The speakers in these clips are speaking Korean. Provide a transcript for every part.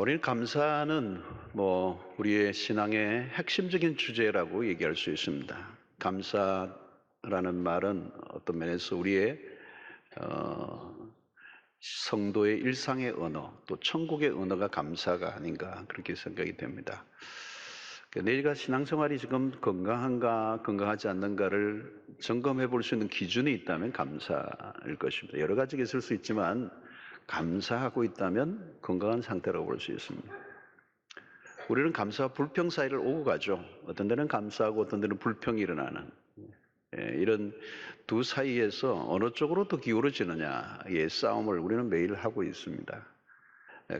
우리는 감사는 우리의 신앙의 핵심적인 주제라고 얘기할 수 있습니다. 감사라는 말은 어떤 면에서 우리의 성도의 일상의 언어, 또 천국의 언어가 감사가 아닌가 그렇게 생각이 됩니다. 내가 신앙생활이 지금 건강한가 건강하지 않는가를 점검해 볼 수 있는 기준이 있다면 감사일 것입니다. 여러 가지가 있을 수 있지만 감사하고 있다면 건강한 상태라고 볼 수 있습니다. 우리는 감사와 불평 사이를 오고 가죠. 어떤 데는 감사하고 어떤 데는 불평이 일어나는 이런 두 사이에서 어느 쪽으로 더 기울어지느냐의 싸움을 우리는 매일 하고 있습니다.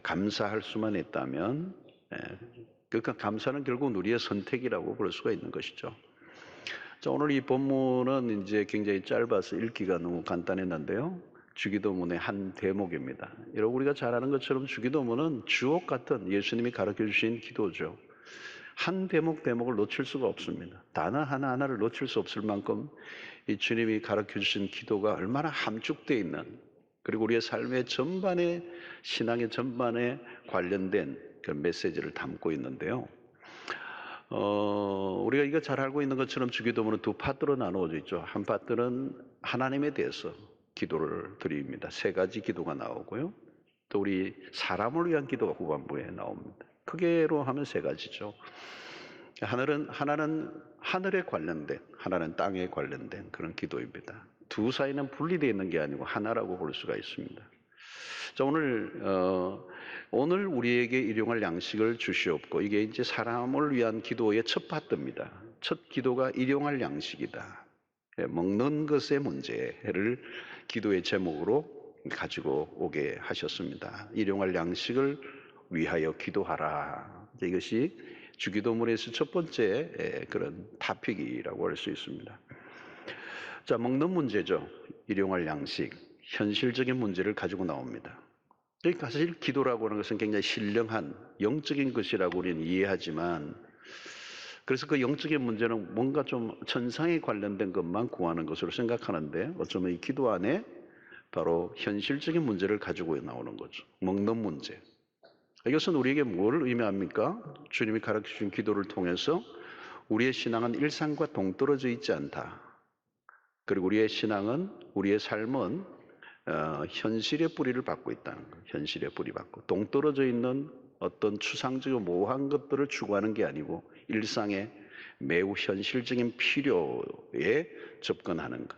감사할 수만 있다면 그러니까 감사는 결국 우리의 선택이라고 볼 수가 있는 것이죠. 자, 오늘 이 본문은 이제 굉장히 짧아서 읽기가 너무 간단했는데요. 주기도문의 한 대목입니다. 여러분 우리가 잘 아는 것처럼 주기도문은 주옥 같은 예수님이 가르쳐 주신 기도죠. 한 대목을 놓칠 수가 없습니다. 단어 하나하나를 놓칠 수 없을 만큼 이 주님이 가르쳐 주신 기도가 얼마나 함축되어 있는, 그리고 우리의 삶의 전반에, 신앙의 전반에 관련된 그런 메시지를 담고 있는데요. 우리가 이거 잘 알고 있는 것처럼 주기도문은 두 파트로 나누어져 있죠. 한 파트는 하나님에 대해서 기도를 드립니다. 세 가지 기도가 나오고요. 또 우리 사람을 위한 기도가 후반부에 나옵니다. 크게로 하면 세 가지죠. 하나는 하늘에 관련된, 하나는 땅에 관련된 그런 기도입니다. 두 사이는 분리되어 있는 게 아니고 하나라고 볼 수가 있습니다. 자, 오늘 우리에게 일용할 양식을 주시옵고, 이게 이제 사람을 위한 기도의 첫 파트입니다. 첫 기도가 일용할 양식이다. 먹는 것의 문제를 기도의 제목으로 가지고 오게 하셨습니다. 일용할 양식을 위하여 기도하라. 이것이 주기도문에서 첫 번째 그런 토픽이라고 할 수 있습니다. 자, 먹는 문제죠. 일용할 양식, 현실적인 문제를 가지고 나옵니다. 그러니까 사실 기도라고 하는 것은 굉장히 신령한 영적인 것이라고 우리는 이해하지만, 그래서 그 영적인 문제는 뭔가 좀 천상에 관련된 것만 구하는 것으로 생각하는데, 어쩌면 이 기도 안에 바로 현실적인 문제를 가지고 나오는 거죠. 먹는 문제. 이것은 우리에게 뭘 의미합니까? 주님이 가르쳐준 기도를 통해서 우리의 신앙은 일상과 동떨어져 있지 않다. 그리고 우리의 신앙은, 우리의 삶은 현실의 뿌리를 받고 있다는 것. 현실의 뿌리 받고 동떨어져 있는 어떤 추상적이고 모호한 것들을 추구하는 게 아니고 일상의 매우 현실적인 필요에 접근하는 것.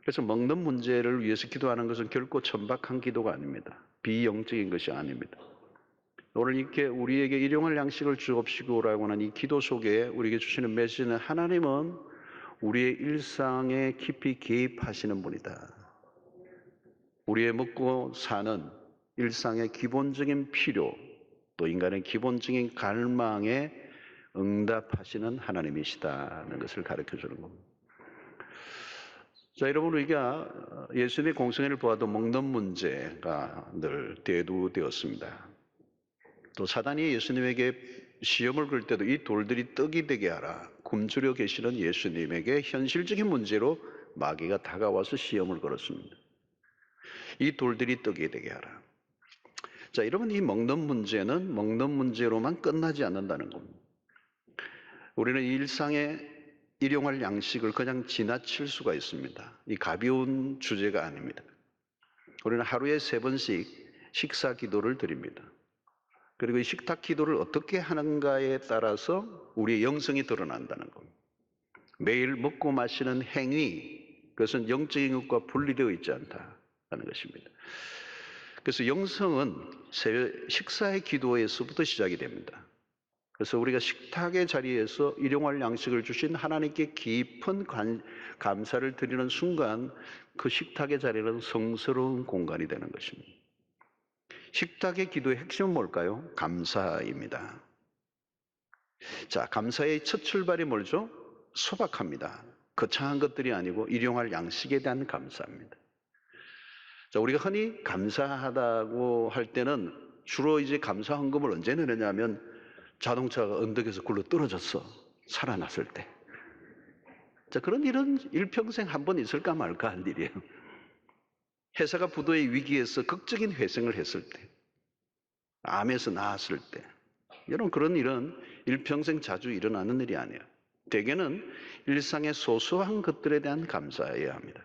그래서 먹는 문제를 위해서 기도하는 것은 결코 천박한 기도가 아닙니다. 비영적인 것이 아닙니다. 오늘 이렇게 우리에게 일용할 양식을 주옵시고라고 하는 이 기도 속에 우리에게 주시는 메시지는, 하나님은 우리의 일상에 깊이 개입하시는 분이다. 우리의 먹고 사는 일상의 기본적인 필요, 또 인간의 기본적인 갈망에 응답하시는 하나님이시다는 것을 가르쳐 주는 겁니다. 자, 여러분, 우리가 예수님의 공생애를 보아도 먹는 문제가 늘 대두되었습니다. 또 사단이 예수님에게 시험을 걸 때도 이 돌들이 떡이 되게 하라, 굶주려 계시는 예수님에게 현실적인 문제로 마귀가 다가와서 시험을 걸었습니다. 이 돌들이 떡이 되게 하라. 자, 여러분, 이 먹는 문제는 먹는 문제로만 끝나지 않는다는 겁니다. 우리는 일상의 일용할 양식을 그냥 지나칠 수가 있습니다. 이 가벼운 주제가 아닙니다. 우리는 하루에 3번씩 식사 기도를 드립니다. 그리고 이 식탁 기도를 어떻게 하는가에 따라서 우리의 영성이 드러난다는 겁니다. 매일 먹고 마시는 행위, 그것은 영적인 것과 분리되어 있지 않다는 것입니다. 그래서 영성은 식사의 기도에서부터 시작이 됩니다. 그래서 우리가 식탁의 자리에서 일용할 양식을 주신 하나님께 깊은 감사를 드리는 순간, 그 식탁의 자리는 성스러운 공간이 되는 것입니다. 식탁의 기도의 핵심은 뭘까요? 감사입니다. 자, 감사의 첫 출발이 뭐죠? 소박합니다. 거창한 것들이 아니고 일용할 양식에 대한 감사입니다. 자, 우리가 흔히 감사하다고 할 때는 주로 이제 감사 헌금을 언제 내느냐면 자동차가 언덕에서 굴러 떨어졌어, 살아났을 때. 자, 그런 일은 일평생 한 번 있을까 말까 할 일이에요. 회사가 부도의 위기에서 극적인 회생을 했을 때, 암에서 나았을 때. 여러분, 그런 일은 일평생 자주 일어나는 일이 아니에요. 대개는 일상의 소소한 것들에 대한 감사해야 합니다.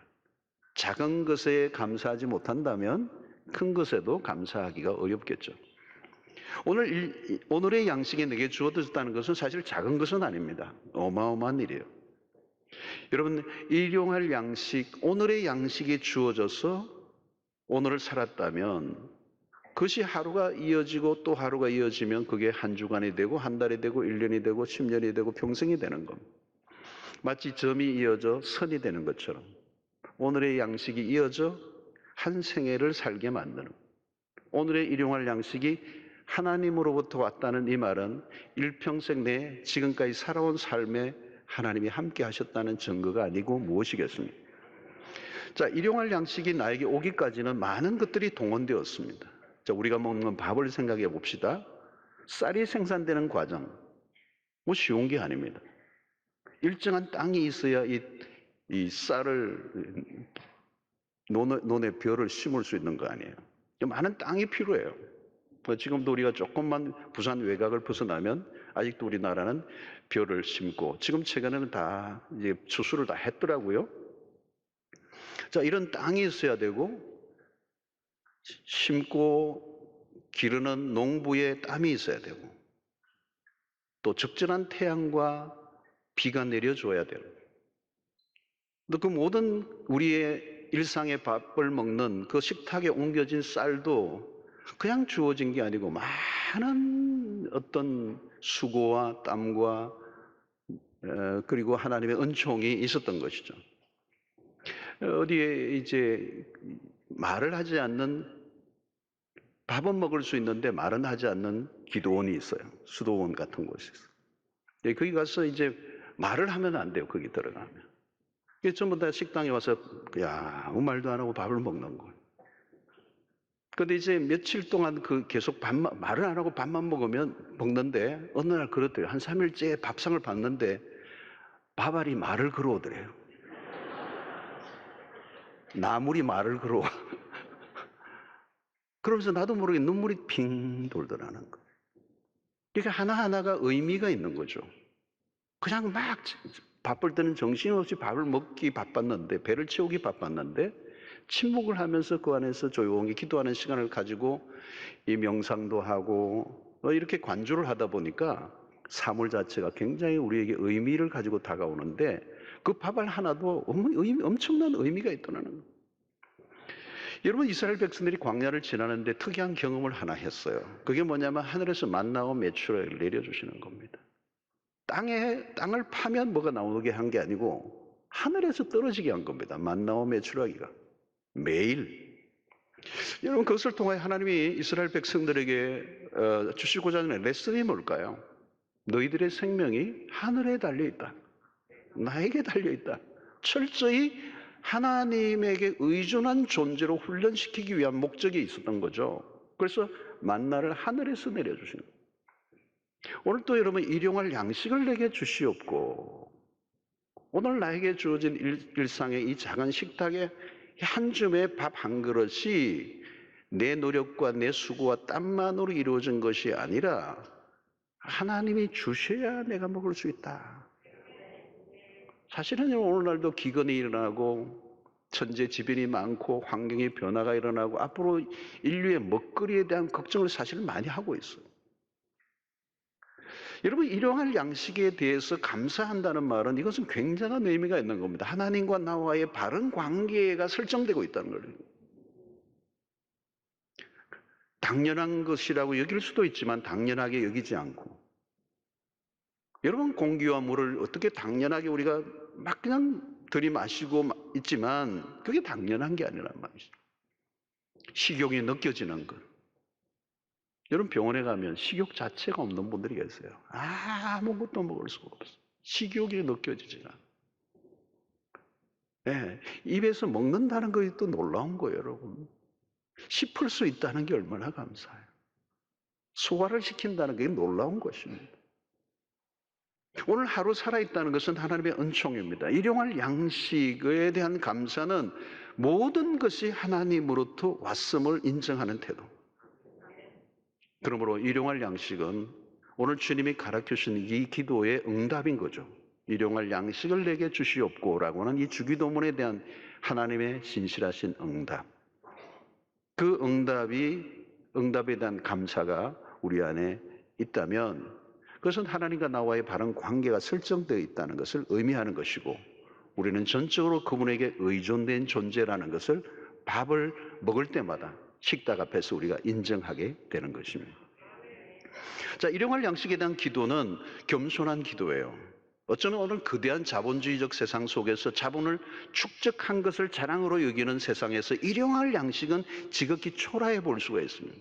작은 것에 감사하지 못한다면 큰 것에도 감사하기가 어렵겠죠. 오늘의 양식이 내게 주어졌다는 것은 사실 작은 것은 아닙니다. 어마어마한 일이에요. 여러분, 일용할 양식, 오늘의 양식이 주어져서 오늘을 살았다면 그것이 하루가 이어지고 또 하루가 이어지면 그게 한 주간이 되고 한 달이 되고 1년이 되고 10년이 되고 평생이 되는 겁니다. 마치 점이 이어져 선이 되는 것처럼 오늘의 양식이 이어져 한 생애를 살게 만드는, 오늘의 일용할 양식이 하나님으로부터 왔다는 이 말은 일평생 내 지금까지 살아온 삶에 하나님이 함께 하셨다는 증거가 아니고 무엇이겠습니까? 자, 일용할 양식이 나에게 오기까지는 많은 것들이 동원되었습니다. 자, 우리가 먹는 밥을 생각해 봅시다. 쌀이 생산되는 과정, 뭐 쉬운 게 아닙니다. 일정한 땅이 있어야 이 쌀을 논에 벼를 심을 수 있는 거 아니에요. 많은 땅이 필요해요. 지금도 우리가 조금만 부산 외곽을 벗어나면 아직도 우리나라는 벼를 심고, 지금 최근에는 다 이제 추수를 다 했더라고요. 자, 이런 땅이 있어야 되고 심고 기르는 농부의 땀이 있어야 되고 또 적절한 태양과 비가 내려줘야 되고, 또 그 모든 우리의 일상의 밥을 먹는 그 식탁에 옮겨진 쌀도 그냥 주어진 게 아니고 많은 어떤 수고와 땀과 그리고 하나님의 은총이 있었던 것이죠. 어디에 이제 말을 하지 않는, 밥은 먹을 수 있는데 말은 하지 않는 기도원이 있어요. 수도원 같은 곳이 있어요. 거기 가서 이제 말을 하면 안 돼요. 거기 들어가면. 전부 다 식당에 와서 아무 말도 안 하고 밥을 먹는 거예요. 근데 이제 며칠 동안 계속 말을 안 하고 밥만 먹는데 어느 날 그렇대요. 한 3일째 밥상을 봤는데 밥알이 말을 걸어오더래요. 나물이 말을 걸어와. 그러면서 나도 모르게 눈물이 핑 돌더라는 거예요. 그러니까 하나하나가 의미가 있는 거죠. 그냥 막 바쁠 때는 정신없이 밥을 먹기 바빴는데, 배를 채우기 바빴는데 침묵을 하면서 그 안에서 조용히 기도하는 시간을 가지고 이 명상도 하고 이렇게 관주를 하다 보니까 사물 자체가 굉장히 우리에게 의미를 가지고 다가오는데, 그 밥알 하나도 엄청난 의미가 있다는 거예요. 여러분, 이스라엘 백성들이 광야를 지나는데 특이한 경험을 하나 했어요. 그게 뭐냐면 하늘에서 만나와 메추라기를 내려주시는 겁니다. 땅을 파면 뭐가 나오게 한 게 아니고 하늘에서 떨어지게 한 겁니다. 만나와 메추라기가 매일. 여러분, 그것을 통해 하나님이 이스라엘 백성들에게 주시고자 하는 레슨이 뭘까요? 너희들의 생명이 하늘에 달려있다. 나에게 달려있다. 철저히 하나님에게 의존한 존재로 훈련시키기 위한 목적이 있었던 거죠. 그래서 만나를 하늘에서 내려주시는 거예요. 오늘 또 여러분, 일용할 양식을 내게 주시옵고, 오늘 나에게 주어진 일상의 이 작은 식탁에 한 줌의 밥 한 그릇이 내 노력과 내 수고와 땀만으로 이루어진 것이 아니라 하나님이 주셔야 내가 먹을 수 있다. 사실은 오늘날도 기근이 일어나고 천재지변이 많고 환경의 변화가 일어나고 앞으로 인류의 먹거리에 대한 걱정을 사실 많이 하고 있어요. 여러분, 일용할 양식에 대해서 감사한다는 말은 이것은 굉장한 의미가 있는 겁니다. 하나님과 나와의 바른 관계가 설정되고 있다는 거예요. 당연한 것이라고 여길 수도 있지만 당연하게 여기지 않고, 여러분, 공기와 물을 어떻게 당연하게 우리가 막 그냥 들이마시고 있지만 그게 당연한 게 아니란 말이죠. 식욕이 느껴지는 것. 여러분, 병원에 가면 식욕 자체가 없는 분들이 계세요. 아무것도 먹을 수가 없어요. 식욕이 느껴지지 않아요. 네, 입에서 먹는다는 것이 또 놀라운 거예요, 여러분. 씹을 수 있다는 게 얼마나 감사해요. 소화를 시킨다는 게 놀라운 것입니다. 오늘 하루 살아있다는 것은 하나님의 은총입니다. 일용할 양식에 대한 감사는 모든 것이 하나님으로부터 왔음을 인정하는 태도. 그러므로 일용할 양식은 오늘 주님이 가르쳐 주신 이 기도의 응답인 거죠. 일용할 양식을 내게 주시옵고라고는 이 주기도문에 대한 하나님의 진실하신 응답. 그 응답에 대한 감사가 우리 안에 있다면 그것은 하나님과 나와의 바른 관계가 설정되어 있다는 것을 의미하는 것이고, 우리는 전적으로 그분에게 의존된 존재라는 것을 밥을 먹을 때마다 식탁 앞에서 우리가 인정하게 되는 것입니다. 자, 일용할 양식에 대한 기도는 겸손한 기도예요. 어쩌면 오늘 거대한 자본주의적 세상 속에서 자본을 축적한 것을 자랑으로 여기는 세상에서 일용할 양식은 지극히 초라해 볼 수가 있습니다.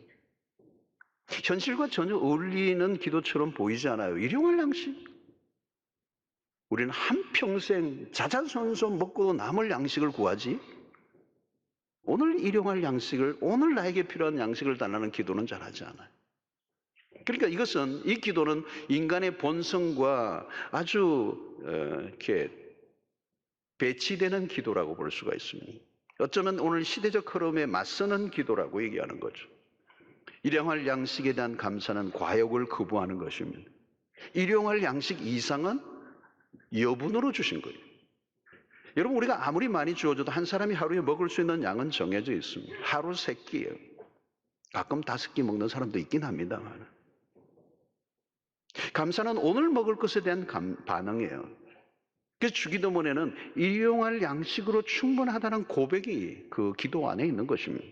현실과 전혀 어울리는 기도처럼 보이지 않아요. 일용할 양식. 우리는 한평생 자자손손 먹고도 남을 양식을 구하지, 오늘 일용할 양식을, 오늘 나에게 필요한 양식을 달라는 기도는 잘하지 않아요. 그러니까 이 기도는 인간의 본성과 아주 이렇게 배치되는 기도라고 볼 수가 있습니다. 어쩌면 오늘 시대적 흐름에 맞서는 기도라고 얘기하는 거죠. 일용할 양식에 대한 감사는 과욕을 거부하는 것입니다. 일용할 양식 이상은 여분으로 주신 거예요. 여러분, 우리가 아무리 많이 주어줘도 한 사람이 하루에 먹을 수 있는 양은 정해져 있습니다. 하루 3끼예요. 가끔 5끼 먹는 사람도 있긴 합니다만, 감사는 오늘 먹을 것에 대한 반응이에요. 그래서 주기도문에는 일용할 양식으로 충분하다는 고백이 그 기도 안에 있는 것입니다.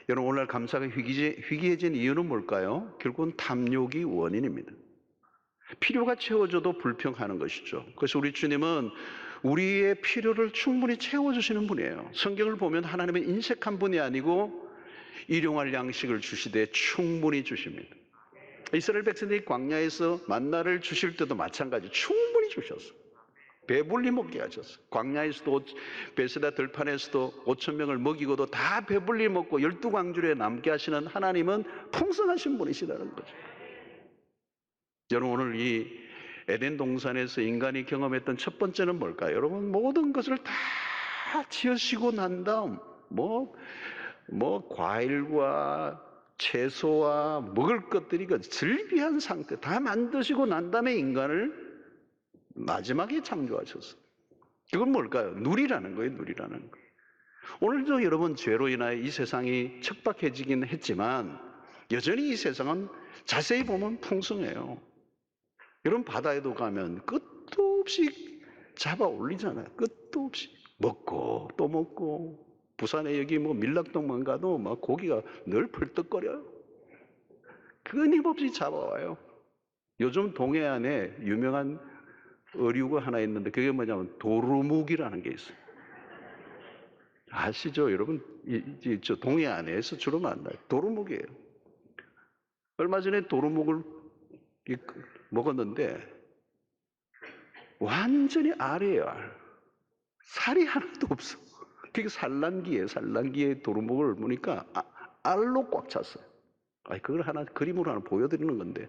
여러분, 오늘날 감사가 희귀해진 이유는 뭘까요? 결국은 탐욕이 원인입니다. 필요가 채워져도 불평하는 것이죠. 그래서 우리 주님은 우리의 필요를 충분히 채워주시는 분이에요. 성경을 보면 하나님은 인색한 분이 아니고 일용할 양식을 주시되 충분히 주십니다. 이스라엘 백성들이 광야에서 만나를 주실 때도 마찬가지 충분히 주셨어요. 배불리 먹게 하셨어요. 광야에서도 베세다 들판에서도 5,000명을 먹이고도 다 배불리 먹고 12광주리에 남게 하시는 하나님은 풍성하신 분이시라는 거죠. 여러분, 오늘 이 에덴 동산에서 인간이 경험했던 첫 번째는 뭘까요? 여러분, 모든 것을 다 지으시고 난 다음 과일과 채소와 먹을 것들이 그 즐비한 상태 다 만드시고 난 다음에 인간을 마지막에 창조하셨어요. 그건 뭘까요? 누리라는 거예요. 누리라는 거. 오늘도 여러분, 죄로 인하여 이 세상이 척박해지긴 했지만 여전히 이 세상은 자세히 보면 풍성해요. 여러분, 바다에도 가면 끝도 없이 잡아 올리잖아요. 끝도 없이 먹고 또 먹고. 부산에 여기 밀락동만 가도 고기가 늘 펄떡거려요. 끊임없이 잡아와요. 요즘 동해안에 유명한 어류가 하나 있는데 그게 뭐냐면 도루묵이라는 게 있어요. 아시죠, 여러분? 저 동해안에서 주로 만나요. 도루묵이에요. 얼마 전에 도루묵을 먹었는데 완전히 알이에요, 알. 살이 하나도 없어. 그게 산란기에 도루묵을 보니까 알로 꽉 찼어요. 그걸 그림으로 하나 보여드리는 건데,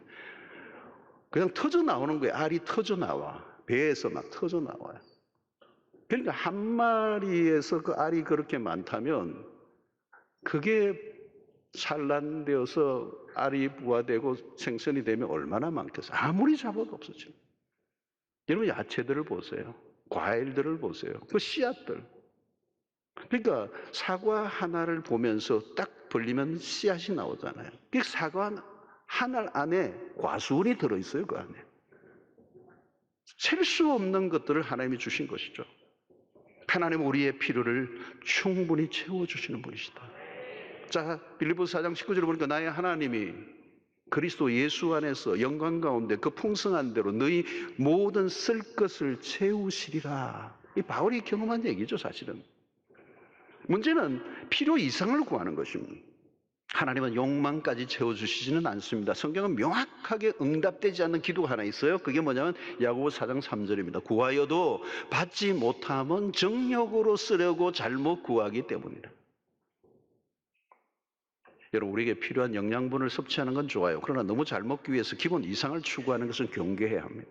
그냥 터져 나오는 거예요. 알이 터져 나와. 배에서 막 터져 나와요. 그러니까 한 마리에서 그 알이 그렇게 많다면 그게 산란되어서 알이 부화되고 생선이 되면 얼마나 많겠어요. 아무리 잡아도 없어지요. 여러분, 야채들을 보세요. 과일들을 보세요. 그 씨앗들. 그러니까 사과 하나를 보면서 딱 벌리면 씨앗이 나오잖아요. 그 사과 한 알 안에 과수원이 들어있어요. 그 안에. 셀 수 없는 것들을 하나님이 주신 것이죠. 하나님은 우리의 필요를 충분히 채워주시는 분이시다. 자, 빌립보서 4장 19절을 보니까 나의 하나님이 그리스도 예수 안에서 영광 가운데 그 풍성한 대로 너희 모든 쓸 것을 채우시리라. 이 바울이 경험한 얘기죠, 사실은. 문제는 필요 이상을 구하는 것입니다. 하나님은 욕망까지 채워주시지는 않습니다. 성경은 명확하게 응답되지 않는 기도가 하나 있어요. 그게 뭐냐면 야고보 4장 3절입니다. 구하여도 받지 못하면 정욕으로 쓰려고 잘못 구하기 때문이다. 여러분, 우리에게 필요한 영양분을 섭취하는 건 좋아요. 그러나 너무 잘 먹기 위해서 기본 이상을 추구하는 것은 경계해야 합니다.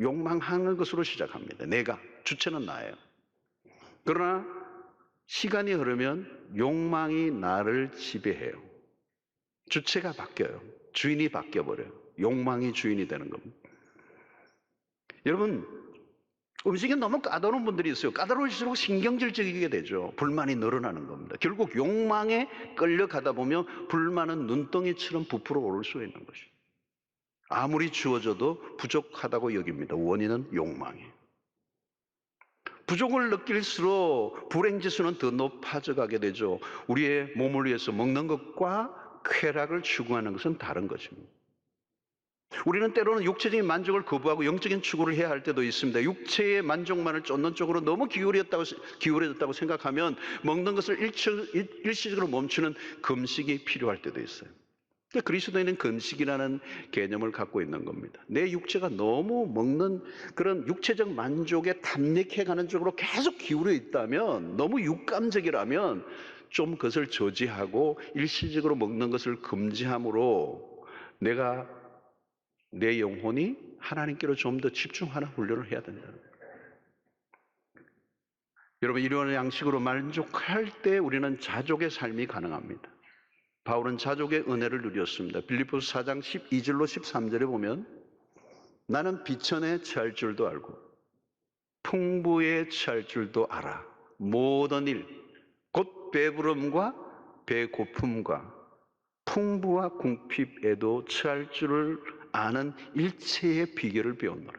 욕망하는 것으로 시작합니다. 내가, 주체는 나예요. 그러나 시간이 흐르면 욕망이 나를 지배해요. 주체가 바뀌어요. 주인이 바뀌어버려요. 욕망이 주인이 되는 겁니다. 여러분, 음식이 너무 까다로운 분들이 있어요. 까다로울수록 신경질적이게 되죠. 불만이 늘어나는 겁니다. 결국 욕망에 끌려가다 보면 불만은 눈덩이처럼 부풀어 오를 수 있는 것이죠. 아무리 주어져도 부족하다고 여깁니다. 원인은 욕망이에요. 부족을 느낄수록 불행지수는 더 높아져 가게 되죠. 우리의 몸을 위해서 먹는 것과 쾌락을 추구하는 것은 다른 것입니다. 우리는 때로는 육체적인 만족을 거부하고 영적인 추구를 해야 할 때도 있습니다. 육체의 만족만을 쫓는 쪽으로 너무 기울어졌다고 생각하면 먹는 것을 일시적으로 멈추는 금식이 필요할 때도 있어요. 그리스도인은 금식이라는 개념을 갖고 있는 겁니다. 내 육체가 너무 먹는 그런 육체적 만족에 탐닉해가는 쪽으로 계속 기울어 있다면, 너무 육감적이라면 좀 그것을 저지하고 일시적으로 먹는 것을 금지함으로 내 영혼이 하나님께로 좀 더 집중하는 훈련을 해야 된다. 여러분, 이런 양식으로 만족할 때 우리는 자족의 삶이 가능합니다. 바울은 자족의 은혜를 누렸습니다. 빌립보서 4장 12절로 13절에 보면 나는 비천에 처할 줄도 알고 풍부에 처할 줄도 알아. 모든 일, 곧 배부름과 배고픔과 풍부와 궁핍에도 처할 줄을 아는 일체의 비결을 배웠노라.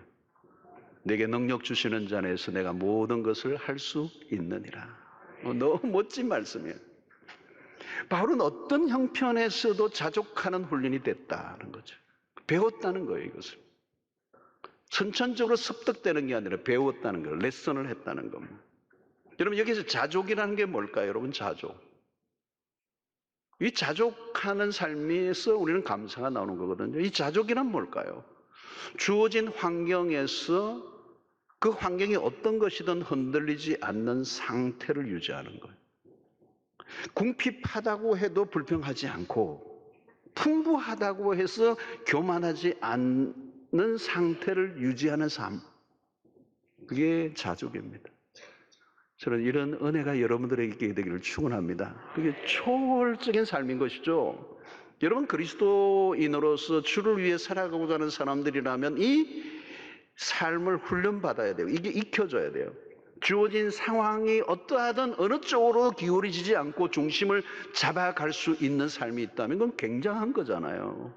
내게 능력 주시는 자 안에서 내가 모든 것을 할 수 있느니라. 너무 멋진 말씀이에요. 바울은 어떤 형편에서도 자족하는 훈련이 됐다는 거죠. 배웠다는 거예요, 이것을. 선천적으로 습득되는 게 아니라 배웠다는 거예요. 레슨을 했다는 겁니다. 여러분, 여기서 자족이라는 게 뭘까요? 여러분, 자족. 이 자족하는 삶에서 우리는 감사가 나오는 거거든요. 이 자족이란 뭘까요? 주어진 환경에서 그 환경이 어떤 것이든 흔들리지 않는 상태를 유지하는 거예요. 궁핍하다고 해도 불평하지 않고 풍부하다고 해서 교만하지 않는 상태를 유지하는 삶, 그게 자족입니다. 저는 이런 은혜가 여러분들에게 있게 되기를 축원합니다. 그게 초월적인 삶인 것이죠. 여러분, 그리스도인으로서 주를 위해 살아가고자 하는 사람들이라면 이 삶을 훈련받아야 돼요. 이게 익혀져야 돼요. 주어진 상황이 어떠하든 어느 쪽으로 기울어지지 않고 중심을 잡아갈 수 있는 삶이 있다면 그건 굉장한 거잖아요.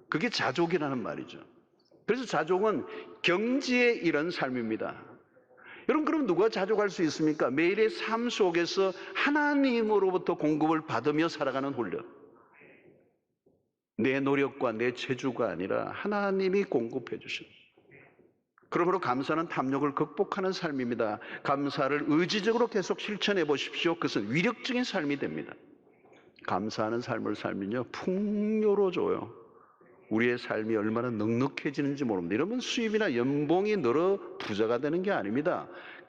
그게 자족이라는 말이죠. 그래서 자족은 경지에 이른 삶입니다. 여러분, 그럼 누가 자족할 수 있습니까? 매일의 삶 속에서 하나님으로부터 공급을 받으며 살아가는 훈련. 내 노력과 내 재주가 아니라 하나님이 공급해 주십니다. 그러므로 감사는 탐욕을 극복하는 삶입니다. 감사를 의지적으로 계속 실천해 보십시오. 그것은 위력적인 삶이 됩니다. 감사하는 삶을 살면요, 풍요로워져요. 우리의 삶이 얼마나 넉넉해지는지 모릅니다. 이러면 수입이나 연봉이 늘어 부자가 되는 게 아닙니다.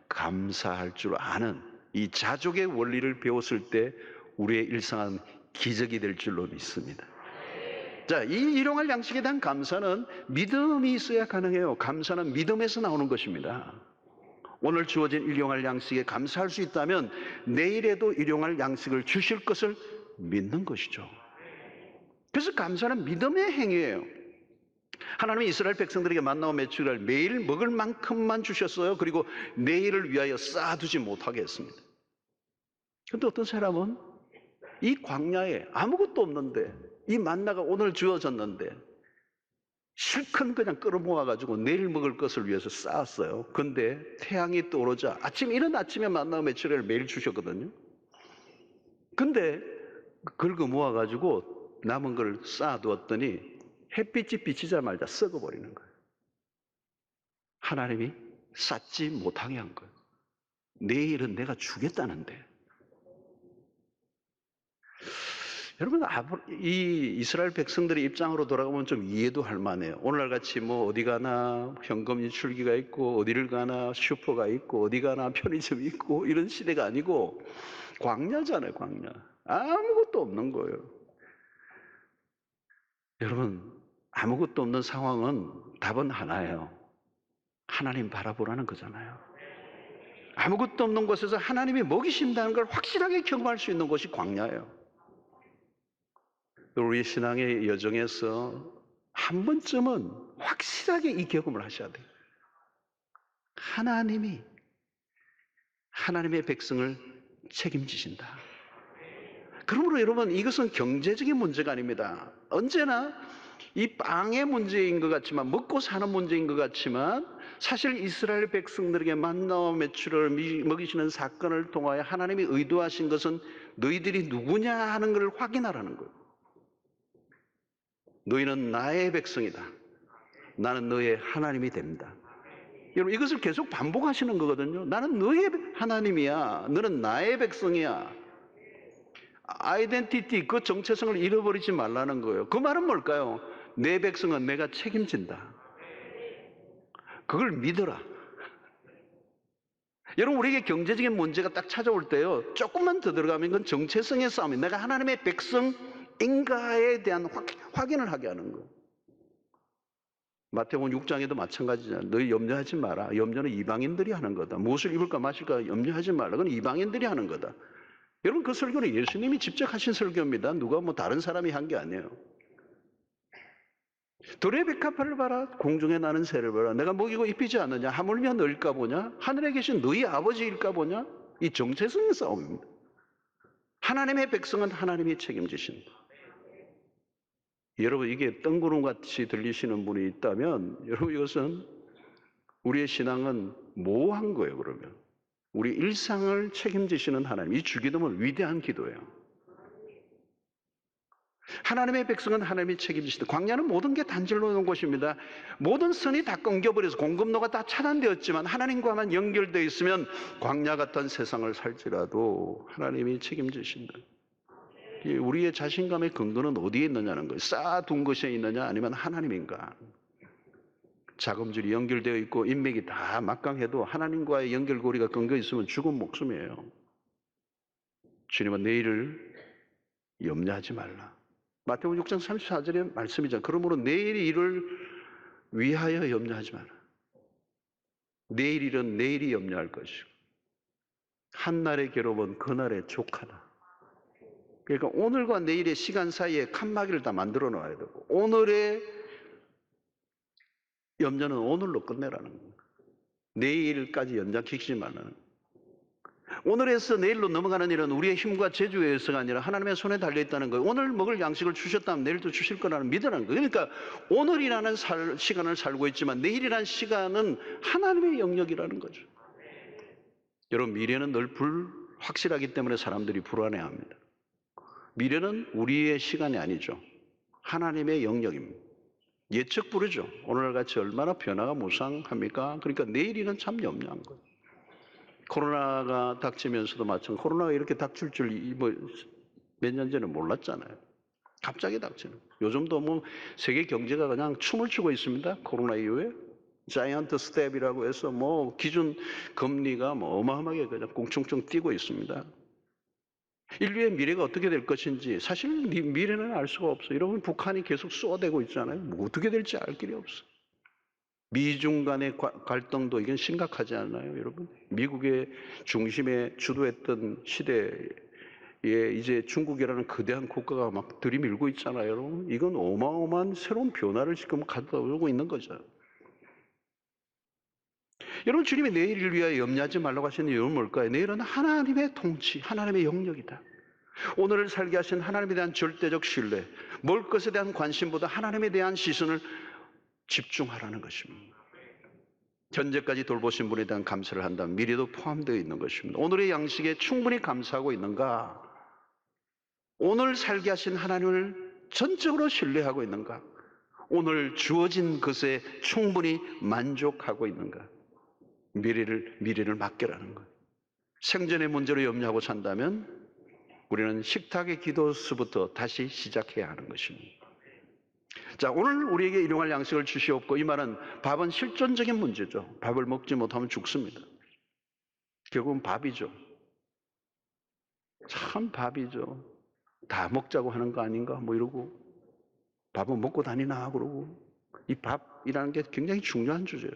감사할 줄 아는 이 자족의 원리를 배웠을 때 우리의 일상은 기적이 될 줄로 믿습니다. 자, 이 일용할 양식에 대한 감사는 믿음이 있어야 가능해요. 감사는 믿음에서 나오는 것입니다. 오늘 주어진 일용할 양식에 감사할 수 있다면 내일에도 일용할 양식을 주실 것을 믿는 것이죠. 그래서 감사는 믿음의 행위예요. 하나님이 이스라엘 백성들에게 만나와 메추기를 매일 먹을 만큼만 주셨어요. 그리고 내일을 위하여 쌓아두지 못하게 했습니다. 그런데 어떤 사람은 이 광야에 아무것도 없는데, 이 만나가 오늘 주어졌는데 실컷 그냥 끌어모아가지고 내일 먹을 것을 위해서 쌓았어요. 근데 태양이 떠오르자 이른 아침에 만나와 메추기를 매일 주셨거든요. 근데 긁어 모아가지고 남은 걸 쌓아두었더니 햇빛이 비치자마자 썩어버리는 거예요. 하나님이 쌓지 못하게 한 거예요. 내일은 내가 주겠다는데. 여러분, 이 이스라엘 백성들의 입장으로 돌아가면 좀 이해도 할 만해요. 오늘날 같이 뭐 어디 가나 현금 인출기가 있고 어디를 가나 슈퍼가 있고 어디 가나 편의점이 있고 이런 시대가 아니고 광야잖아요, 광야. 아무것도 없는 거예요. 여러분, 아무것도 없는 상황은 답은 하나예요. 하나님 바라보라는 거잖아요. 아무것도 없는 곳에서 하나님이 먹이신다는 걸 확실하게 경험할 수 있는 곳이 광야예요. 우리 신앙의 여정에서 한 번쯤은 확실하게 이 경험을 하셔야 돼요. 하나님의 백성을 책임지신다. 그러므로 여러분, 이것은 경제적인 문제가 아닙니다. 언제나 이 빵의 문제인 것 같지만, 먹고 사는 문제인 것 같지만, 사실 이스라엘 백성들에게 만나와 메추를 먹이시는 사건을 통하여 하나님이 의도하신 것은 너희들이 누구냐 하는 것을 확인하라는 거예요. 너희는 나의 백성이다. 나는 너의 하나님이 됩니다. 여러분, 이것을 계속 반복하시는 거거든요. 나는 너의 하나님이야. 너는 나의 백성이야. 아이덴티티, 그 정체성을 잃어버리지 말라는 거예요. 그 말은 뭘까요? 내 백성은 내가 책임진다. 그걸 믿어라. 여러분, 우리에게 경제적인 문제가 딱 찾아올 때요, 조금만 더 들어가면 이건 정체성의 싸움이에요. 내가 하나님의 백성인가에 대한 확인을 하게 하는 거예요. 마태복음 6장에도 마찬가지잖아요. 너희 염려하지 마라. 염려는 이방인들이 하는 거다. 무엇을 입을까 마실까 염려하지 말라. 그건 이방인들이 하는 거다. 여러분, 그 설교는 예수님이 직접 하신 설교입니다. 누가 다른 사람이 한 게 아니에요. 들의 백합화를 봐라. 공중에 나는 새를 봐라. 내가 먹이고 입히지 않느냐? 하물며 너일까 보냐? 하늘에 계신 너희 아버지일까 보냐? 이 정체성의 싸움입니다. 하나님의 백성은 하나님이 책임지신다. 여러분, 이게 뜬구름같이 들리시는 분이 있다면, 여러분, 이것은 우리의 신앙은 모호한 거예요. 그러면 우리 일상을 책임지시는 하나님, 이 주기도문 위대한 기도예요. 하나님의 백성은 하나님이 책임지시다. 광야는 모든 게 단절로 놓은 곳입니다. 모든 선이 다 끊겨버려서 공급로가 다 차단되었지만 하나님과만 연결되어 있으면 광야 같은 세상을 살지라도 하나님이 책임지신다. 우리의 자신감의 근거는 어디에 있느냐는 거예요. 쌓아둔 것에 있느냐 아니면 하나님인가. 자금줄이 연결되어 있고 인맥이 다 막강해도 하나님과의 연결고리가 끊겨 있으면 죽은 목숨이에요. 주님은 내일을 염려하지 말라. 마태복음 6장 34절의 말씀이죠. 그러므로 내일 일을 위하여 염려하지 마라. 내일 일은 내일이 염려할 것이고 한날의 괴로움은 그날의 족하다. 그러니까 오늘과 내일의 시간 사이에 칸막이를 다 만들어 놓아야 되고 오늘의 염려는 오늘로 끝내라는 거예요. 내일까지 연장시키지 말라는 거예요. 오늘에서 내일로 넘어가는 일은 우리의 힘과 재주에 의해서가 아니라 하나님의 손에 달려있다는 거예요. 오늘 먹을 양식을 주셨다면 내일도 주실 거라는 믿으라는 거예요. 그러니까 오늘이라는 시간을 살고 있지만 내일이라는 시간은 하나님의 영역이라는 거죠. 여러분, 미래는 늘 불확실하기 때문에 사람들이 불안해합니다. 미래는 우리의 시간이 아니죠. 하나님의 영역입니다. 예측 부르죠. 오늘같이 얼마나 변화가 무상합니까? 그러니까 내일이는 참 염려한 거예요. 코로나가 닥치면서도 마찬가지로 코로나가 이렇게 닥칠 줄 몇 년 전에 몰랐잖아요. 갑자기 닥치는. 요즘도 세계 경제가 그냥 춤을 추고 있습니다. 코로나 이후에. 자이언트 스텝이라고 해서 기준 금리가 어마어마하게 그냥 꽁충충 뛰고 있습니다. 인류의 미래가 어떻게 될 것인지 사실 미래는 알 수가 없어요. 여러분, 북한이 계속 쏘아대고 있잖아요. 어떻게 될지 알 길이 없어요. 미중 간의 갈등도 이건 심각하지 않나요, 여러분? 미국의 중심에 주도했던 시대에 이제 중국이라는 거대한 국가가 막 들이밀고 있잖아요, 여러분. 이건 어마어마한 새로운 변화를 지금 가져오고 있는 거죠. 여러분, 주님이 내일을 위하여 염려하지 말라고 하시는 이유는 뭘까요? 내일은 하나님의 통치, 하나님의 영역이다. 오늘을 살게 하신 하나님에 대한 절대적 신뢰, 먹을 것에 대한 관심보다 하나님에 대한 시선을 집중하라는 것입니다. 현재까지 돌보신 분에 대한 감사를 한다면 미래도 포함되어 있는 것입니다. 오늘의 양식에 충분히 감사하고 있는가? 오늘 살게 하신 하나님을 전적으로 신뢰하고 있는가? 오늘 주어진 것에 충분히 만족하고 있는가? 미래를 맡겨라는 거예요. 생전의 문제로 염려하고 산다면 우리는 식탁의 기도수부터 다시 시작해야 하는 것입니다. 자, 오늘 우리에게 일용할 양식을 주시옵고, 이 말은 밥은 실존적인 문제죠. 밥을 먹지 못하면 죽습니다. 결국은 밥이죠. 참 밥이죠. 다 먹자고 하는 거 아닌가 이러고 밥은 먹고 다니나 그러고 이 밥이라는 게 굉장히 중요한 주제예요.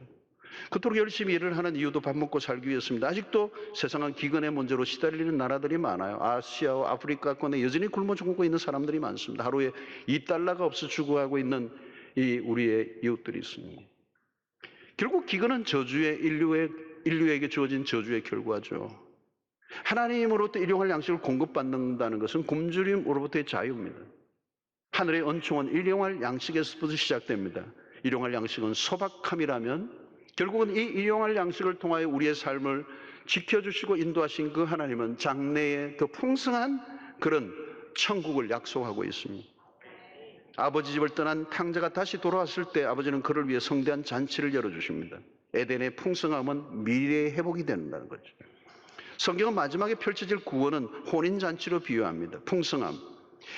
그토록 열심히 일을 하는 이유도 밥 먹고 살기 위해서입니다. 아직도 세상은 기근의 문제로 시달리는 나라들이 많아요. 아시아와 아프리카권에 여전히 굶어 죽고 있는 사람들이 많습니다. 하루에 $2가 없어 죽어가고 있는 이 우리의 이웃들이 있습니다. 결국 기근은 인류에게 주어진 저주의 결과죠. 하나님으로부터 일용할 양식을 공급받는다는 것은 굶주림으로부터의 자유입니다. 하늘의 은총은 일용할 양식에서부터 시작됩니다. 일용할 양식은 소박함이라면 결국은 이 일용할 양식을 통하여 우리의 삶을 지켜주시고 인도하신 그 하나님은 장래에 더 풍성한 그런 천국을 약속하고 있습니다. 아버지 집을 떠난 탕자가 다시 돌아왔을 때 아버지는 그를 위해 성대한 잔치를 열어주십니다. 에덴의 풍성함은 미래의 회복이 된다는 거죠. 성경은 마지막에 펼쳐질 구원은 혼인잔치로 비유합니다. 풍성함.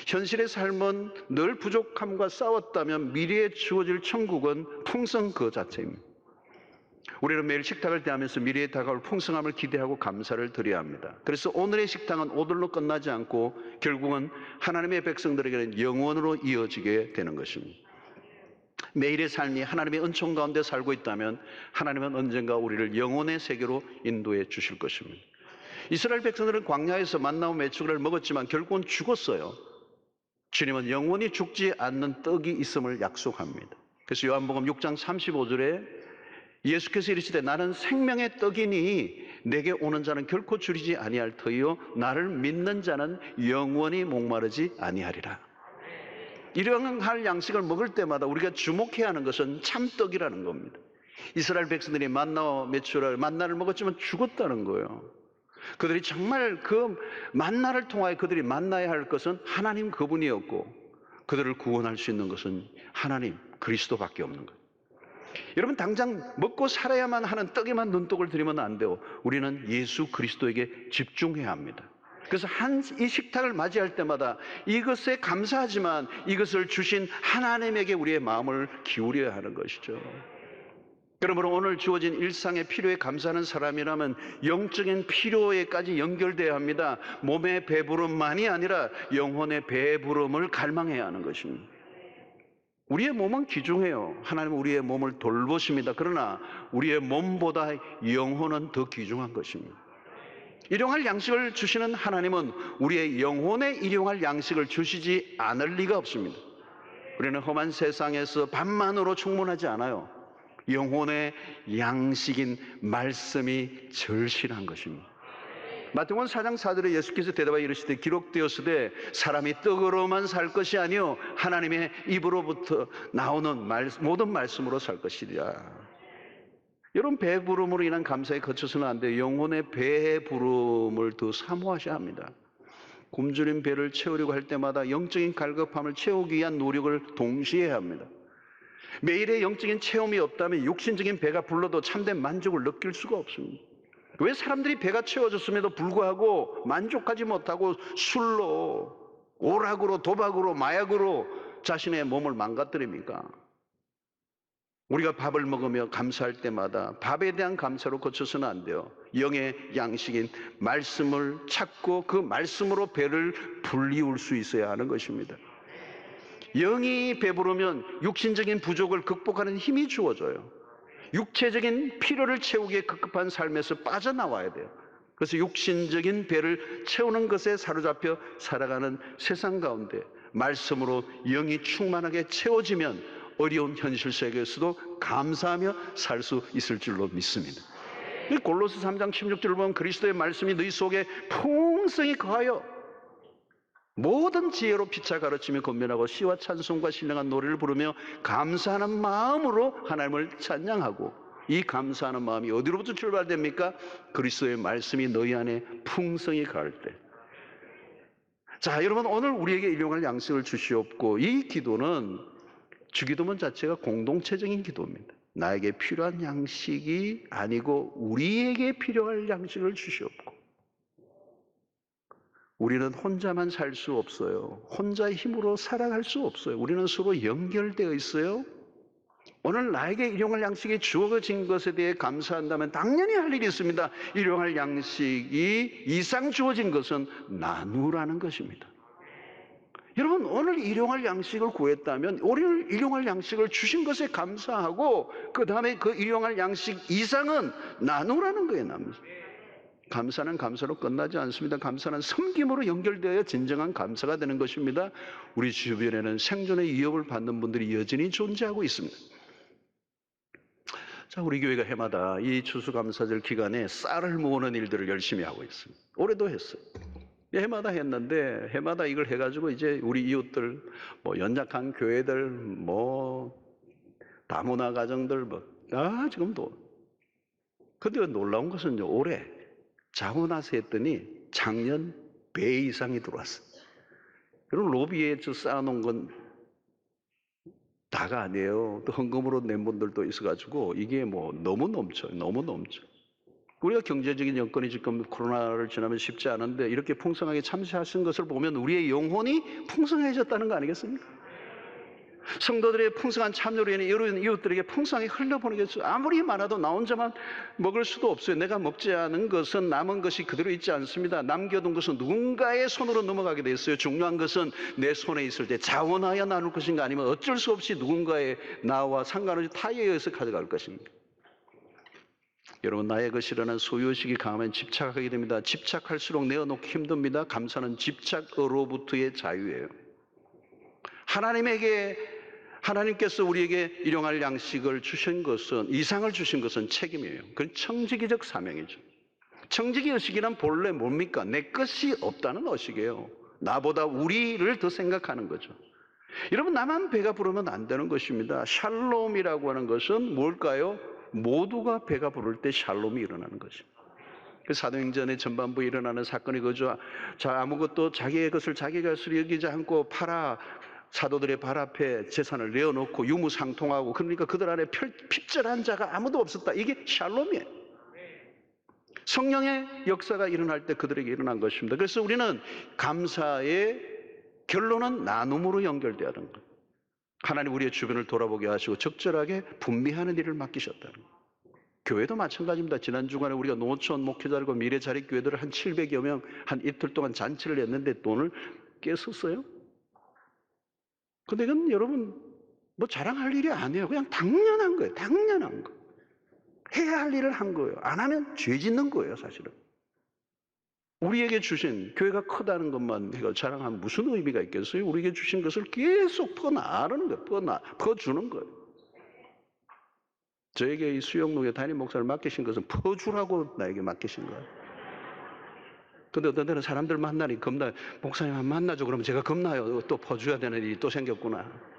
현실의 삶은 늘 부족함과 싸웠다면 미래에 주어질 천국은 풍성 그 자체입니다. 우리는 매일 식탁을 대하면서 미래에 다가올 풍성함을 기대하고 감사를 드려야 합니다. 그래서 오늘의 식탁은 오늘로 끝나지 않고 결국은 하나님의 백성들에게는 영원으로 이어지게 되는 것입니다. 매일의 삶이 하나님의 은총 가운데 살고 있다면 하나님은 언젠가 우리를 영혼의 세계로 인도해 주실 것입니다. 이스라엘 백성들은 광야에서 만나와 메추리를 먹었지만 결국은 죽었어요. 주님은 영원히 죽지 않는 떡이 있음을 약속합니다. 그래서 요한복음 6장 35절에 예수께서 이르시되 나는 생명의 떡이니 내게 오는 자는 결코 줄이지 아니할 터이요 나를 믿는 자는 영원히 목마르지 아니하리라. 일용할 양식을 먹을 때마다 우리가 주목해야 하는 것은 참떡이라는 겁니다. 이스라엘 백성들이 만나를 먹었지만 죽었다는 거예요. 그들이 정말 그 만나를 통하여 그들이 만나야 할 것은 하나님 그분이었고 그들을 구원할 수 있는 것은 하나님 그리스도밖에 없는 거예요. 여러분 당장 먹고 살아야만 하는 떡에만 눈독을 들이면 안 돼요. 우리는 예수 그리스도에게 집중해야 합니다. 그래서 이 식탁을 맞이할 때마다 이것에 감사하지만 이것을 주신 하나님에게 우리의 마음을 기울여야 하는 것이죠. 그러므로 오늘 주어진 일상의 필요에 감사하는 사람이라면 영적인 필요에까지 연결되어야 합니다. 몸의 배부름만이 아니라 영혼의 배부름을 갈망해야 하는 것입니다. 우리의 몸은 귀중해요. 하나님은 우리의 몸을 돌보십니다. 그러나 우리의 몸보다 영혼은 더 귀중한 것입니다. 일용할 양식을 주시는 하나님은 우리의 영혼에 일용할 양식을 주시지 않을 리가 없습니다. 우리는 험한 세상에서 밥만으로 충분하지 않아요. 영혼의 양식인 말씀이 절실한 것입니다. 마태복음 4장 4절에 예수께서 대답하여 이르시되 기록되었으되 사람이 떡으로만 살 것이 아니요 하나님의 입으로부터 나오는 모든 말씀으로 살 것이리라. 여러분 배부름으로 인한 감사에 거쳐서는 안 돼요. 영혼의 배부름을 더 사모하셔야 합니다. 굶주린 배를 채우려고 할 때마다 영적인 갈급함을 채우기 위한 노력을 동시에 해야 합니다. 매일의 영적인 체험이 없다면 육신적인 배가 불러도 참된 만족을 느낄 수가 없습니다. 왜 사람들이 배가 채워졌음에도 불구하고 만족하지 못하고 술로, 오락으로, 도박으로, 마약으로 자신의 몸을 망가뜨립니까? 우리가 밥을 먹으며 감사할 때마다 밥에 대한 감사로 거쳐서는 안 돼요. 영의 양식인 말씀을 찾고 그 말씀으로 배를 불리울 수 있어야 하는 것입니다. 영이 배부르면 육신적인 부족을 극복하는 힘이 주어져요. 육체적인 필요를 채우기에 급급한 삶에서 빠져나와야 돼요. 그래서 육신적인 배를 채우는 것에 사로잡혀 살아가는 세상 가운데 말씀으로 영이 충만하게 채워지면 어려운 현실 세계에서도 감사하며 살 수 있을 줄로 믿습니다. 골로새 3장 16절을 보면 그리스도의 말씀이 너희 속에 풍성히 거하여 모든 지혜로 피차 가르치며 권면하고 시와 찬송과 신령한 노래를 부르며 감사하는 마음으로 하나님을 찬양하고 이 감사하는 마음이 어디로부터 출발됩니까? 그리스도의 말씀이 너희 안에 풍성히 가할 때. 자, 여러분 오늘 우리에게 일용할 양식을 주시옵고 이 기도는 주기도문 자체가 공동체적인 기도입니다. 나에게 필요한 양식이 아니고 우리에게 필요할 양식을 주시옵고 우리는 혼자만 살 수 없어요. 혼자의 힘으로 살아갈 수 없어요. 우리는 서로 연결되어 있어요. 오늘 나에게 일용할 양식이 주어진 것에 대해 감사한다면 당연히 할 일이 있습니다. 일용할 양식이 이상 주어진 것은 나누라는 것입니다. 여러분, 오늘 일용할 양식을 구했다면 오늘 일용할 양식을 주신 것에 감사하고 그 다음에 그 일용할 양식 이상은 나누라는 거예요. 감사는 감사로 끝나지 않습니다. 감사는 섬김으로 연결되어야 진정한 감사가 되는 것입니다. 우리 주변에는 생존의 위협을 받는 분들이 여전히 존재하고 있습니다. 자, 우리 교회가 해마다 이 추수감사절 기간에 쌀을 모으는 일들을 열심히 하고 있습니다. 올해도 했어요. 해마다 했는데 해마다 이걸 해가지고 이제 우리 이웃들, 연약한 교회들, 다문화 가정들, 지금도. 근데 놀라운 것은요, 올해 자고 나서 했더니 작년 배 이상이 들어왔어요. 그리고 로비에 쌓아놓은 건 다가 아니에요. 또 헌금으로 낸 분들도 있어가지고 이게 너무 넘쳐요. 너무 넘쳐. 우리가 경제적인 여건이 지금 코로나를 지나면 쉽지 않은데 이렇게 풍성하게 참여하신 것을 보면 우리의 영혼이 풍성해졌다는 거 아니겠습니까? 성도들의 풍성한 참여로 인해 이웃들에게 풍성하게 흘러보내겠죠. 아무리 많아도 나 혼자만 먹을 수도 없어요. 내가 먹지 않은 것은 남은 것이 그대로 있지 않습니다. 남겨둔 것은 누군가의 손으로 넘어가게 돼 있어요. 중요한 것은 내 손에 있을 때 자원하여 나눌 것인가 아니면 어쩔 수 없이 누군가의 나와 상관없이 타에 의해서 가져갈 것인가. 여러분, 나의 것이라는 소유의식이 강하면 집착하게 됩니다. 집착할수록 내어놓기 힘듭니다. 감사는 집착으로부터의 자유예요. 하나님께서 우리에게 일용할 양식을 주신 것은, 이상을 주신 것은 책임이에요. 그건 청지기적 사명이죠. 청지기 의식이란 본래 뭡니까? 내 것이 없다는 의식이에요. 나보다 우리를 더 생각하는 거죠. 여러분, 나만 배가 부르면 안 되는 것입니다. 샬롬이라고 하는 것은 뭘까요? 모두가 배가 부를 때 샬롬이 일어나는 것입니다. 그 사도행전의 전반부에 일어나는 사건이 그죠. 아무것도 자기의 것을 자기 것으로 여기지 않고 사도들의 발 앞에 재산을 내어놓고 유무상통하고, 그러니까 그들 안에 핍절한 자가 아무도 없었다. 이게 샬롬이에요. 성령의 역사가 일어날 때 그들에게 일어난 것입니다. 그래서 우리는 감사의 결론은 나눔으로 연결되어야 하는 거예요. 하나님 우리의 주변을 돌아보게 하시고 적절하게 분배하는 일을 맡기셨다는 거예요. 교회도 마찬가지입니다. 지난 주간에 우리가 노천 목회자들과 미래자립교회들을 한 700여 명 한 이틀 동안 잔치를 했는데 돈을 깼었어요. 근데 이건 여러분 자랑할 일이 아니에요. 그냥 당연한 거예요. 당연한 거. 해야 할 일을 한 거예요. 안 하면 죄 짓는 거예요, 사실은. 우리에게 주신, 교회가 크다는 것만 자랑하면 무슨 의미가 있겠어요? 우리에게 주신 것을 계속 퍼나르는 거예요. 퍼주는 거예요. 저에게 이 수영록의 담임 목사를 맡기신 것은 퍼주라고 나에게 맡기신 거예요. 근데 어떤 때는 사람들 만나니 겁나, 목사님 한 만나죠. 그러면 제가 겁나요. 또 퍼줘야 되는 일이 또 생겼구나.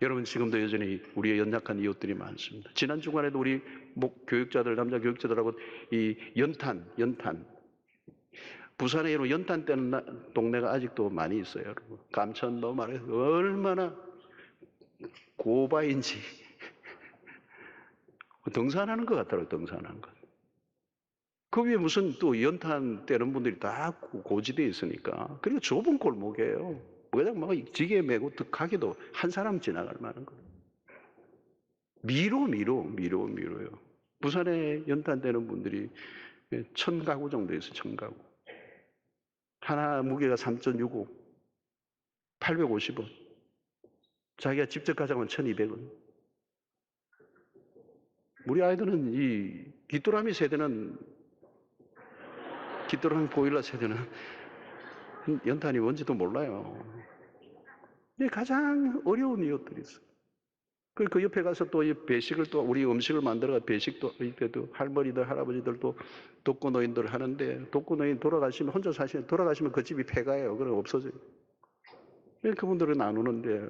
여러분, 지금도 여전히 우리의 연약한 이웃들이 많습니다. 지난 주간에도 우리 교육자들, 남자 교육자들하고 이 연탄. 부산에 이런 연탄 떼는 동네가 아직도 많이 있어요. 여러분. 감천도 말해서 얼마나 고바인지. 등산하는 것 같더라고요. 등산하는 것. 그 위에 무슨 또 연탄 떼는 분들이 다 고지대에 있으니까. 그리고 좁은 골목이에요. 그냥 막 지게 메고 가기도 한 사람 지나갈 만한 거예요. 미로요. 부산에 연탄 떼는 분들이 1000가구 정도 있어요. 1000가구. 하나 무게가 3.65, 850원. 자기가 직접 가져가면 1200원. 우리 아이들은 이 귀뚜라미 보일러 세대는 연탄이 뭔지도 몰라요. 이게 가장 어려운 이웃들이 있어요. 그 옆에 가서 또 배식을 또 우리 음식을 만들어가 배식도 이때도 할머니들, 할아버지들도 독거노인들 하는데, 독거노인 돌아가시면, 혼자 사시면 돌아가시면 그 집이 폐가예요. 그럼 없어져요. 그분들은 나누는데,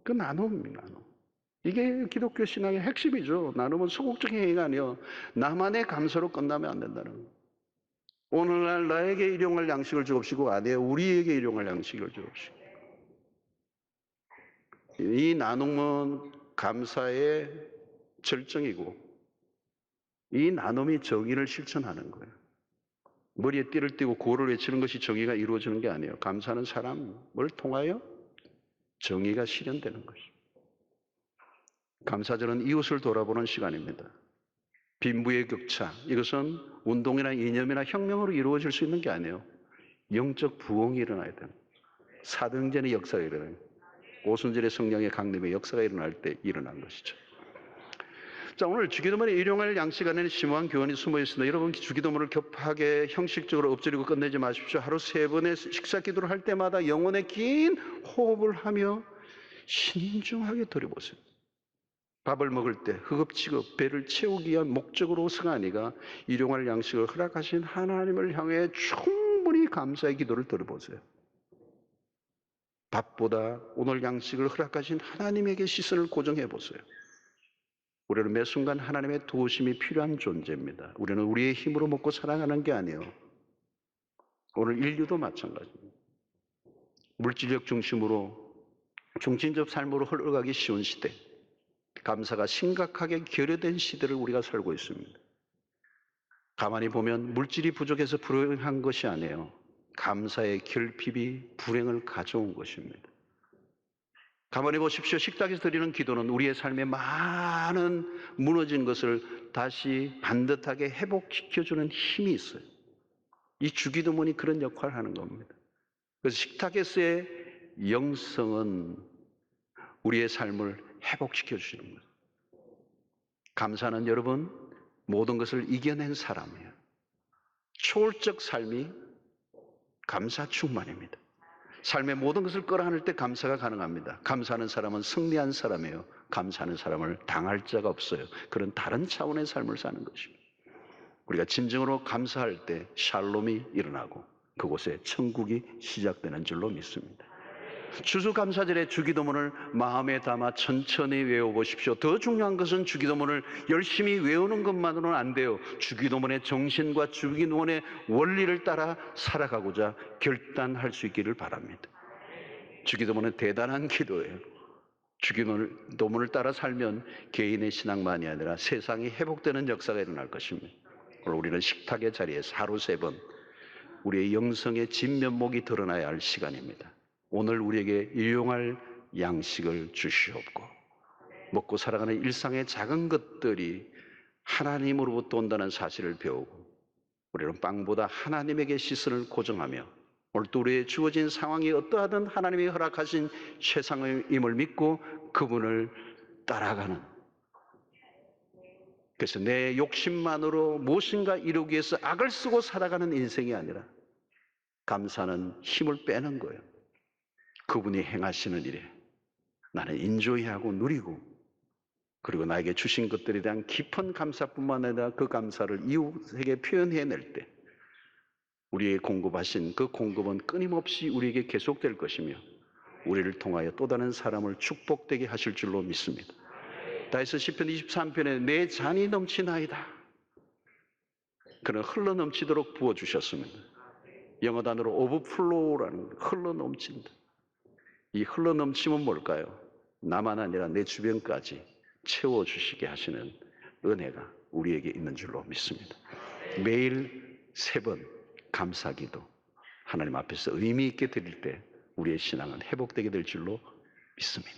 그 나눔입니다. 나눔. 이게 기독교 신앙의 핵심이죠. 나눔은 소극적인 행위가 아니에요. 나만의 감사로 끝나면 안 된다는 거예요. 오늘날 나에게 일용할 양식을 주옵시고 아니에요. 우리에게 일용할 양식을 주옵시고. 이 나눔은 감사의 절정이고, 이 나눔이 정의를 실천하는 거예요. 머리에 띠를 띠고 구호를 외치는 것이 정의가 이루어지는 게 아니에요. 감사는 사람을 통하여 정의가 실현되는 것입니다. 감사절은 이웃을 돌아보는 시간입니다. 빈부의 격차, 이것은 운동이나 이념이나 혁명으로 이루어질 수 있는 게 아니에요. 영적 부흥이 일어나야 돼요. 사도행전의 역사가 일어나요. 오순절의 성령의 강림의 역사가 일어날 때 일어난 것이죠. 자, 오늘 주기도문에 일용할 양식 안에는 심오한 교훈이 숨어 있습니다. 여러분, 주기도문을 급하게 형식적으로 엎드리고 끝내지 마십시오. 하루 3번의 식사 기도를 할 때마다 영혼의 긴 호흡을 하며 신중하게 들여보세요. 밥을 먹을 때 허겁지겁 배를 채우기 위한 목적으로 승하니가 일용할 양식을 허락하신 하나님을 향해 충분히 감사의 기도를 들어보세요. 밥보다 오늘 양식을 허락하신 하나님에게 시선을 고정해 보세요. 우리는 매 순간 하나님의 도우심이 필요한 존재입니다. 우리는 우리의 힘으로 먹고 살아가는 게 아니에요. 오늘 인류도 마찬가지입니다. 물질력 중심으로 중심적 삶으로 흘러가기 쉬운 시대, 감사가 심각하게 결여된 시대를 우리가 살고 있습니다. 가만히 보면 물질이 부족해서 불행한 것이 아니에요. 감사의 결핍이 불행을 가져온 것입니다. 가만히 보십시오. 식탁에서 드리는 기도는 우리의 삶에 많은 무너진 것을 다시 반듯하게 회복시켜주는 힘이 있어요. 이 주기도문이 그런 역할을 하는 겁니다. 그래서 식탁에서의 영성은 우리의 삶을 회복시켜주시는 거예요. 감사는 여러분, 모든 것을 이겨낸 사람이에요. 초월적 삶이 감사 충만입니다. 삶의 모든 것을 끌어안을 때 감사가 가능합니다. 감사하는 사람은 승리한 사람이에요. 감사하는 사람을 당할 자가 없어요. 그런 다른 차원의 삶을 사는 것입니다. 우리가 진정으로 감사할 때 샬롬이 일어나고 그곳에 천국이 시작되는 줄로 믿습니다. 추수감사절의 주기도문을 마음에 담아 천천히 외워보십시오. 더 중요한 것은 주기도문을 열심히 외우는 것만으로는 안 돼요. 주기도문의 정신과 주기도문의 원리를 따라 살아가고자 결단할 수 있기를 바랍니다. 주기도문은 대단한 기도예요. 주기도문을 따라 살면 개인의 신앙만이 아니라 세상이 회복되는 역사가 일어날 것입니다. 오늘 우리는 식탁의 자리에서 하루 3번 우리의 영성의 진면목이 드러나야 할 시간입니다. 오늘 우리에게 일용할 양식을 주시옵고 먹고 살아가는 일상의 작은 것들이 하나님으로부터 온다는 사실을 배우고 우리는 빵보다 하나님에게 시선을 고정하며 오늘 또 우리의 주어진 상황이 어떠하든 하나님이 허락하신 최상임을 믿고 그분을 따라가는, 그래서 내 욕심만으로 무엇인가 이루기 위해서 악을 쓰고 살아가는 인생이 아니라 감사는 힘을 빼는 거예요. 그분이 행하시는 일에 나는 인조이하고 누리고 그리고 나에게 주신 것들에 대한 깊은 감사뿐만 아니라 그 감사를 이웃에게 표현해낼 때 우리에게 공급하신 그 공급은 끊임없이 우리에게 계속될 것이며 우리를 통하여 또 다른 사람을 축복되게 하실 줄로 믿습니다. 다윗은 시편 23편에 내 잔이 넘치나이다. 그는 흘러넘치도록 부어주셨습니다. 영어 단어로 overflow라는 흘러넘친다. 이 흘러넘침은 뭘까요? 나만 아니라 내 주변까지 채워주시게 하시는 은혜가 우리에게 있는 줄로 믿습니다. 매일 3번 감사기도 하나님 앞에서 의미 있게 드릴 때 우리의 신앙은 회복되게 될 줄로 믿습니다.